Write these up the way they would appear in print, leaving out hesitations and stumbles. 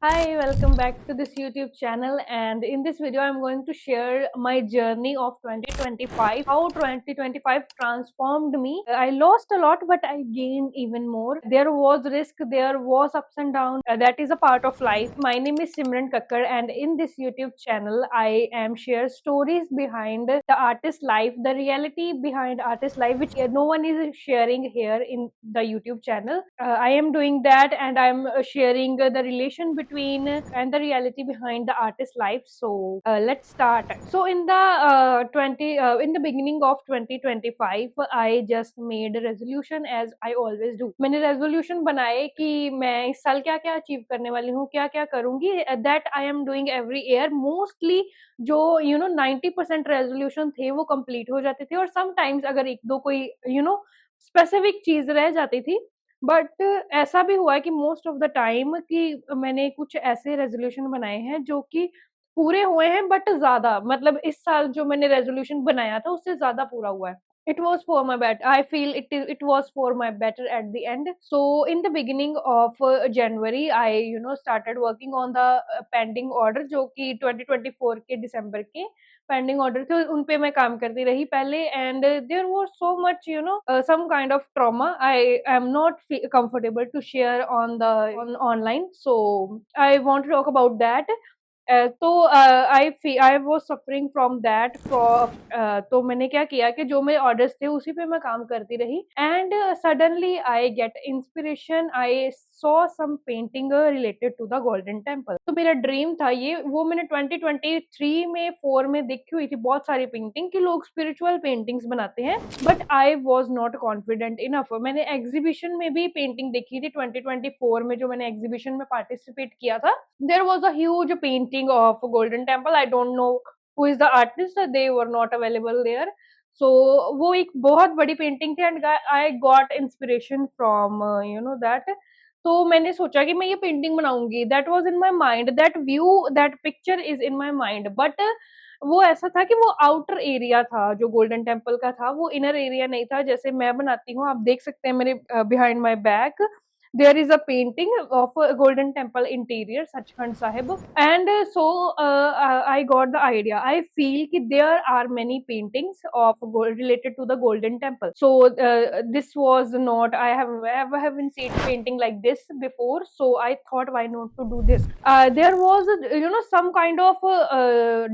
Hi, welcome back to this YouTube channel. And in this video, I'm going to share my journey of 2025, how 2025 transformed me. I lost a lot, but I gained even more. There was risk, there was ups and downs. That is a part of life. My name is Simran Kakkar, and in this YouTube channel, I am share stories behind the artist life, the reality behind artist life, which no one is sharing here in the YouTube channel. I am doing that, and I'm sharing the relation between and the reality behind the artist life. So let's start. So in the beginning of 2025, I just made a resolution as I always do. मैंने resolution बनाए कि मैं इस साल क्या क्या achieve करने वाली हूँ, क्या क्या करूंगी. That I am doing every year. Mostly जो 90% रेजोल्यूशन थे वो कंप्लीट हो जाते थे, और समटाइम्स अगर एक दो कोई स्पेसिफिक चीज रह जाती थी. बट ऐसा भी हुआ है कि मोस्ट ऑफ द टाइम कि मैंने कुछ ऐसे रेज़ोल्यूशन बनाए हैं जो कि पूरे हुए हैं, बट ज़्यादा मतलब इस साल जो मैंने रेज़ोल्यूशन बनाया था उससे ज़्यादा पूरा हुआ है. It was for my I feel it was for my better at the end. So in the beginning of January, I started working on the pending order जो कि 2024 के दिसंबर के पेंडिंग ऑर्डर थे, उन पे मैं काम करती रही पहले. And there was so much some kind of trauma I am not comfortable to share on the online. So I want to talk about that. तो I was suffering from that तो मैंने क्या किया कि जो मेरे ऑर्डर्स थे उसी पे मैं काम करती रही. And suddenly I get inspiration. I saw some painting related to the Golden Temple. तो मेरा ड्रीम था ये, वो मैंने 2023 में 4 में देखी हुई थी बहुत सारी पेंटिंग कि लोग स्पिरिचुअल पेंटिंग्स बनाते हैं, but I was not confident enough. मैंने एग्जीबिशन में भी पेंटिंग देखी थी 2024 में, जो मैंने एग्जीबिशन में पार्टिसिपेट किया था. There was a huge painting of Golden Temple. I don't know who is the artist. They were not available there. So वो एक बहुत बड़ी पेंटिंग थी, and I got inspiration from that. तो मैंने सोचा कि मैं ये पेंटिंग बनाऊंगी. That was in my mind, that view, that picture is in my mind. But वो ऐसा था कि वो आउटर एरिया था जो गोल्डन टेम्पल का था, वो इनर एरिया नहीं था जैसे मैं बनाती हूँ. आप देख सकते हैं मेरे behind my back there is a painting of a golden temple interior Sachkhand Sahib. And I got the idea. I feel that there are many paintings of related to the golden temple. So this was not, I haven't seen painting like this before, so I thought why not to do this. There was some kind of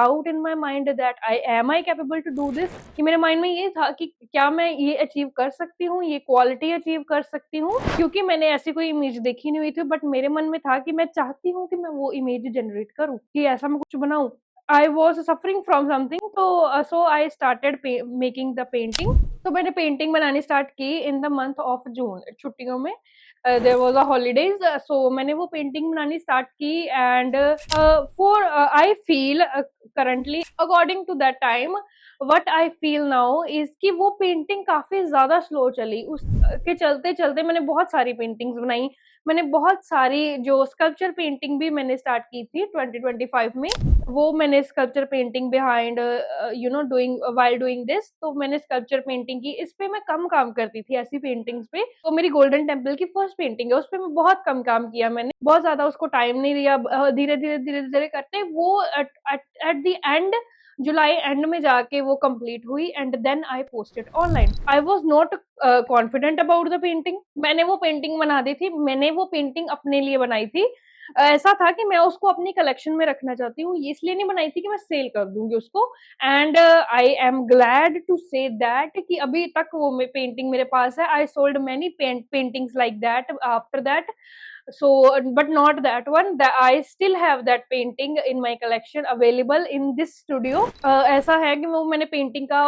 doubt in my mind that am I capable to do this. कि मेरे mind में ये था कि क्या मैं ये achieve कर सकती हूँ, ये क्वालिटी अचीव कर सकती हूँ, क्योंकि मैंने ऐसी कोई इमेज देखी नहीं हुई थी. बट मेरे मन में था कि मैं चाहती हूँ कि मैं वो इमेज जनरेट करूँ, कि ऐसा मैं कुछ बनाऊँ. I was suffering from something. तो so I started making the painting. तो मैंने पेंटिंग बनानी स्टार्ट की in the month of June, छुट्टियों में. There was a holidays, so मैंने वो पेंटिंग बनानी स्टार्ट की. And for I feel currently according to that time, what I feel now is कि वो पेंटिंग काफी ज्यादा स्लो चली. उस के चलते चलते मैंने बहुत सारी पेंटिंग्स बनाई. मैंने बहुत सारी जो स्कल्पचर पेंटिंग भी मैंने स्टार्ट की थी 2025 में. वो मैंने sculpture painting behind doing while doing this, तो मैंने स्कल्पचर पेंटिंग की. इस पे मैं कम काम करती थी ऐसी पेंटिंग्स पे. तो मेरी गोल्डन टेम्पल की फर्स्ट पेंटिंग है, उस पे मैं बहुत कम काम किया. मैंने बहुत ज्यादा उसको टाइम नहीं दिया. धीरे धीरे करते वो at the end July end में जाके वो कंप्लीट हुई. And then I posted online. I was not confident about the painting. मैंने वो पेंटिंग बना दी थी. मैंने वो पेंटिंग अपने लिए बनाई थी. ऐसा था कि मैं उसको अपनी कलेक्शन में रखना चाहती हूँ, इसलिए नहीं बनाई थी कि मैं सेल कर दूंगी उसको. And I am glad to say that कि अभी तक वो पेंटिंग मेरे पास है. I sold many paintings like that after that. So but not that one, that I still have that painting in my collection available in this studio. ऐसा है कि वो मैंने पेंटिंग का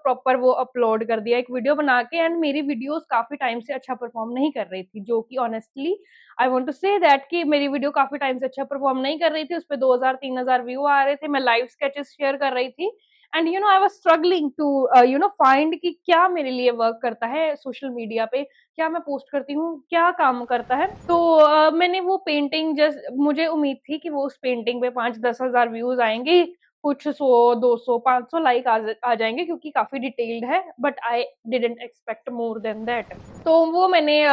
प्रॉपर वो अपलोड कर दिया एक वीडियो बना के. एंड मेरी वीडियोस काफी टाइम से अच्छा परफॉर्म नहीं कर रही थी, जो कि honestly I want to say that कि मेरी वीडियो काफी टाइम से अच्छा परफॉर्म नहीं कर रही थी. उस पे 2000-3000 व्यू आ रहे थे. मैं लाइव स्केचेस शेयर कर रही थी. And I was struggling to find कि क्या मेरे लिए वर्क करता है सोशल मीडिया पे, क्या मैं पोस्ट करती हूँ, क्या काम करता है. तो मैंने वो पेंटिंग, जस्ट मुझे उम्मीद थी कि वो उस पेंटिंग पे 5-10 हजार व्यूज आएंगे, कुछ 100-200-500 लाइक आ जाएंगे, क्योंकि काफी डिटेल्ड है. But I didn't expect more than that. तो वो मैंने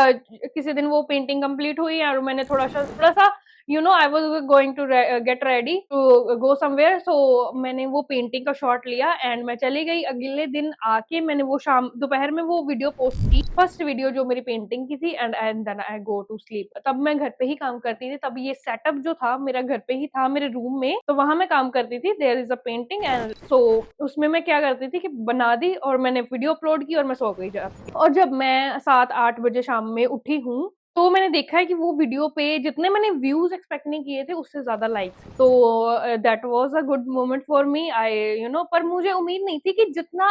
किसी दिन वो पेंटिंग कंप्लीट हुई और मैंने थोड़ा सा I was going to get ready to go somewhere, so मैंने वो पेंटिंग का शॉट लिया एंड मैं चली गई। अगले दिन आके मैंने वो शाम दोपहर में वो वीडियो पोस्ट की, फर्स्ट वीडियो जो मेरी पेंटिंग की थी, and then I go to sleep. तब मैं घर पे ही काम करती थी, तब ये सेटअप जो था मेरा घर पे ही था मेरे रूम में, तो वहां मैं काम करती थी। There is a painting and so उसमें मैं क्या करती थी कि बना दी और मैंने वीडियो अपलोड की और मैं सो गई जाके। और जब मैं 7-8 बजे शाम में उठी हूँ, तो मैंने देखा है कि वो वीडियो पे जितने मैंने व्यूज एक्सपेक्ट नहीं किए थे उससे ज्यादा लाइक्स, तो that was a good moment for me. I पर मुझे उम्मीद नहीं थी कि जितना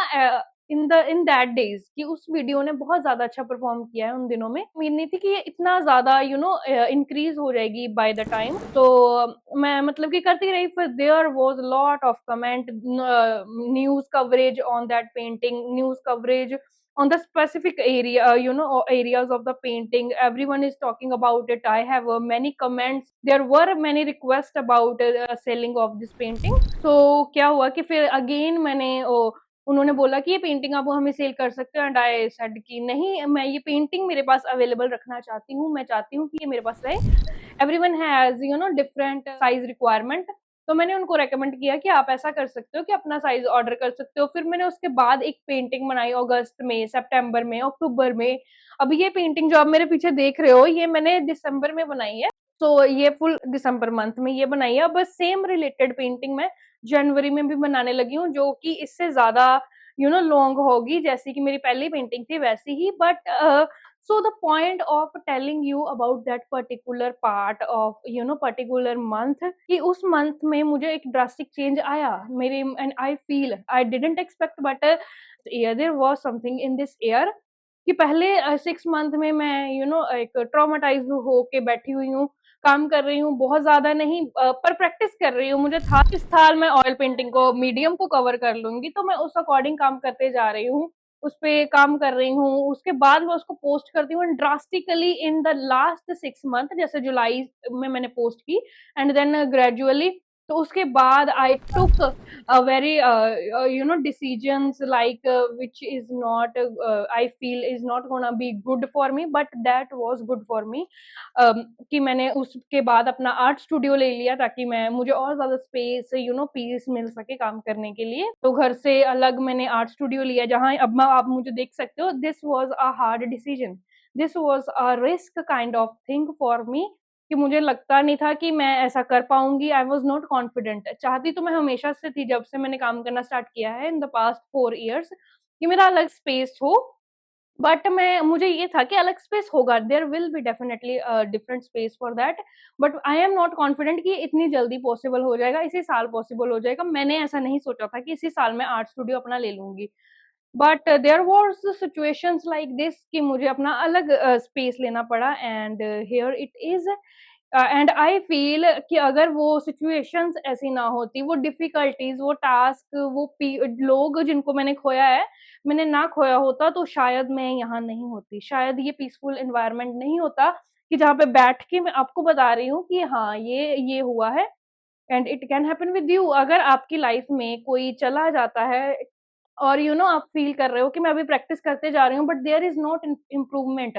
इन दैट डेज कि उस वीडियो ने बहुत ज्यादा अच्छा परफॉर्म किया है। उन दिनों में उम्मीद नहीं थी कि ये इतना ज्यादा इंक्रीज हो जाएगी बाय द टाइम। तो मैं मतलब कि करती रही, फिर there was lot of comment, news coverage on that painting, news coverage on the specific area, or areas of the painting. Everyone is talking about it. I have many comments, there were many requests about selling of this painting. So क्या हुआ कि फिर again मैंने उन्होंने बोला कि ये painting आप हमें सेल कर सकते हो, एंड आई सेड कि नहीं, मैं ये पेंटिंग मेरे पास अवेलेबल रखना चाहती हूँ, मैं चाहती हूँ कि ये मेरे पास रहे। Everyone has different size requirement, तो मैंने उनको रेकमेंड किया कि आप ऐसा कर सकते हो कि अपना साइज ऑर्डर कर सकते हो। फिर मैंने उसके बाद एक पेंटिंग बनाई अगस्त में, सितंबर में, अक्टूबर में। अब ये पेंटिंग जो आप मेरे पीछे देख रहे हो, ये मैंने दिसंबर में बनाई है। तो ये फुल दिसंबर मंथ में ये बनाई है। बस सेम रिलेटेड पेंटिंग मैं जनवरी में भी बनाने लगी हूँ, जो कि इससे ज्यादा लॉन्ग होगी, जैसी कि मेरी पहली पेंटिंग थी वैसी ही। But so the point of telling you about that particular part of particular month, कि उस month में मुझे एक drastic change आया मेरे, and I feel I didn't expect, but yeah, there was something in this year कि पहले 6 month में मैं एक ट्रॉमाटाइज होके बैठी हुई हूँ, काम कर रही हूँ, बहुत ज्यादा नहीं पर प्रैक्टिस कर रही हूँ। मुझे था इस साल मैं ऑयल पेंटिंग को, मीडियम को कवर कर लूंगी, तो मैं उस अकॉर्डिंग काम करते जा रही हूँ, उस पे काम कर रही हूँ। उसके बाद मैं उसको पोस्ट करती हूँ drastically in the last 6 month, जैसे जुलाई में मैंने पोस्ट की, एंड देन ग्रेजुअली, तो उसके बाद आई टुक a very decisions like which is not I feel is not gonna be good for me, but that was good for me। कि मैंने उसके बाद अपना आर्ट स्टूडियो ले लिया, ताकि मैं मुझे और ज्यादा स्पेस पीस मिल सके काम करने के लिए। तो घर से अलग मैंने आर्ट स्टूडियो लिया, जहाँ अब आप मुझे देख सकते हो। This was a hard decision, this was a risk kind of thing for me, कि मुझे लगता नहीं था कि मैं ऐसा कर पाऊँगी। I was not confident. चाहती तो मैं हमेशा से थी, जब से मैंने काम करना स्टार्ट किया है इन द पास्ट 4 इयर्स, कि मेरा अलग स्पेस हो। बट मुझे ये था कि अलग स्पेस होगा, there will be definitely different space for that, but I am not confident कि इतनी जल्दी पॉसिबल हो जाएगा, इसी साल पॉसिबल हो जाएगा। मैंने ऐसा नहीं सोचा था कि इसी साल मैं आर्ट स्टूडियो अपना ले लूँगी। But there was situations like this कि मुझे अपना अलग स्पेस लेना पड़ा, and here it is. And I feel कि अगर वो सिचुएशंस ऐसी ना होती, वो डिफिकल्टीज, वो टास्क, लोग जिनको मैंने खोया है, मैंने ना खोया होता, तो शायद मैं यहाँ नहीं होती, शायद ये पीसफुल एनवायरनमेंट नहीं होता, कि जहाँ पे बैठ के मैं आपको बता रही हूँ कि हाँ ये हुआ है। And it can happen with you. अगर आपकी लाइफ में कोई चला जाता है और आप फील कर रहे हो कि मैं अभी प्रैक्टिस करते जा रही हूँ, but there is not improvement.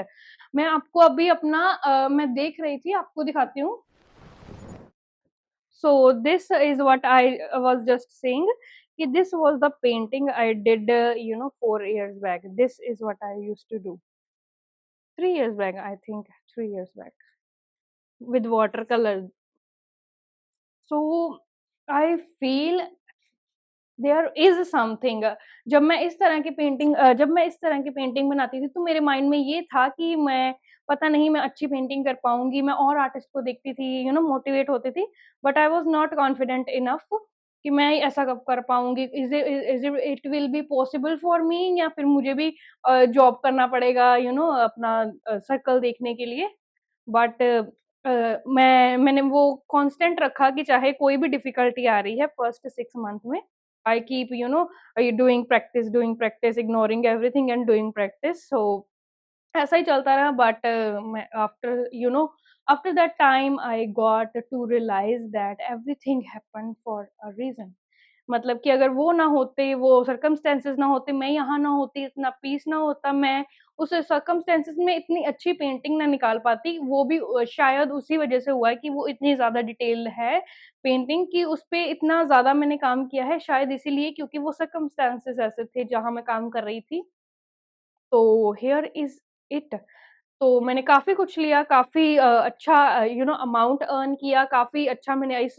मैं आपको अभी अपना मैं देख रही थी, आपको दिखाती हूँ। So this is what I was just saying, कि this was the painting I did 4 years back. This is what I used to do 3 years back, I think 3 years back, with watercolor। So I feel there is something. जब मैं इस तरह की painting बनाती थी, तो मेरे माइंड में ये था कि मैं पता नहीं मैं अच्छी पेंटिंग कर पाऊंगी। मैं और आर्टिस्ट को देखती थी, मोटिवेट होती थी, but I was not confident enough कि मैं ऐसा कब कर पाऊंगी। Is it will be possible for me, या फिर मुझे भी जॉब करना पड़ेगा अपना सर्कल देखने के लिए। बट मैंने वो कांस्टेंट रखा कि चाहे कोई भी डिफिकल्टी आ रही है फर्स्ट 6 मंथ में, I keep doing practice, ignoring everything and doing practice. So ऐसा ही चलता रहा। बट मैं after that time I got to realise that everything happened for a reason. मतलब कि अगर वो ना होते, वो सर्कमस्टेंसेस ना होते, मैं यहाँ ना होती, इतना पीस ना होता, मैं उस सर्कमस्टेंसेस में इतनी अच्छी पेंटिंग ना निकाल पाती। वो भी शायद उसी वजह से हुआ है कि वो इतनी ज़्यादा डिटेल्ड है पेंटिंग, कि उसपे इतना ज़्यादा मैंने काम किया है, शायद इसीलिए, क्योंकि वो सर्कमस्टेंसेस ऐसे थे जहाँ मैं काम कर रही थी। तो हियर इज़ इट। तो मैंने काफ़ी कुछ लिया, काफ़ी अच्छा अमाउंट अर्न किया, काफ़ी अच्छा मैंने इस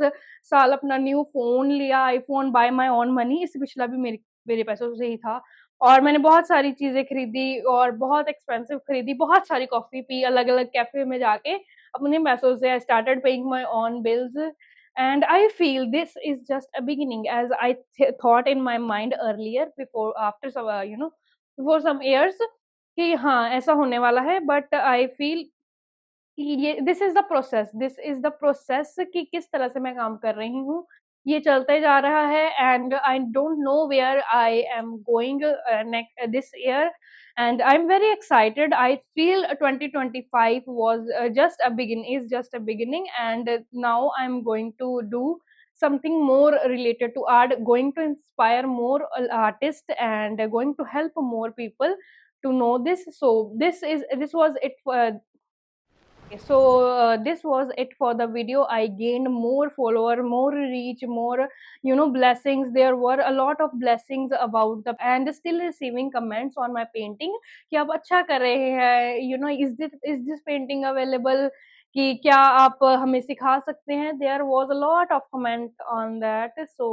साल अपना न्यू फ़ोन लिया, iPhone by my own money, इससे पिछला भी मेरे मेरे पैसों से ही था। और मैंने बहुत सारी चीज़ें खरीदी और बहुत एक्सपेंसिव खरीदी, बहुत सारी कॉफ़ी पी, अलग-अलग कैफ़े में जाके अपने पैसों से। I started paying my own bills and I feel this is just a beginning, as I thought in my mind earlier before after some before some years, कि हाँ, ऐसा होने वाला है, बट आई फ़ील ये दिस इज़ द प्रोसेस कि किस तरह से मैं काम कर रही हूँ। ये चलते जा रहा है and I don't know where I am going this year, and I am very excited. I feel 2025 was is just a beginning, and now I am going to do something more related to art, going to inspire more artists and going to help more people to know this. So this was it for okay, so this was it for the video. I gained more follower, more reach, more blessings. There were a lot of blessings about the and still receiving comments on my painting कि आप अच्छा कर रहे हैं, is this painting available, कि क्या आप हमें सिखा सकते हैं. There was a lot of comment on that, so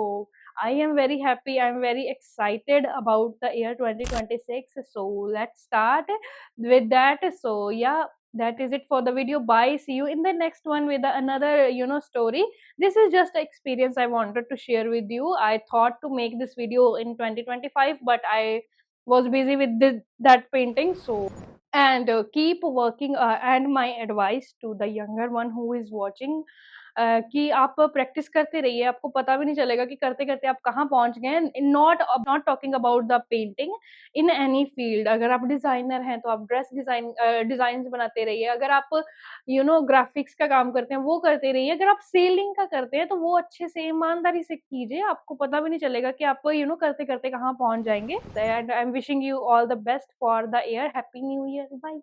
I am very happy. I am very excited about the year 2026. So let's start with that. So yeah, that is it for the video. Bye, see you in the next one with another story. This is just an experience I wanted to share with you. I thought to make this video in 2025, but I was busy with that painting. So and keep working, and my advice to the younger one who is watching, कि आप practice करते रहिए, आपको पता भी नहीं चलेगा कि करते-करते आप कहाँ पहुँच गए हैं। Not talking about the painting, in any field. अगर आप डिज़ाइनर हैं, तो आप डिज़ाइन्स बनाते रहिए। अगर आप ग्राफ़िक्स का काम करते हैं, वो करते रहिए। अगर आप सेलिंग का करते हैं, तो वो अच्छे से ईमानदारी से कीजिए। आपको पता भी नहीं चलेगा कि आप करते-करते कहाँ पहुँच जाएँगे। And I am wishing you all the best for the year. Happy new year. Bye.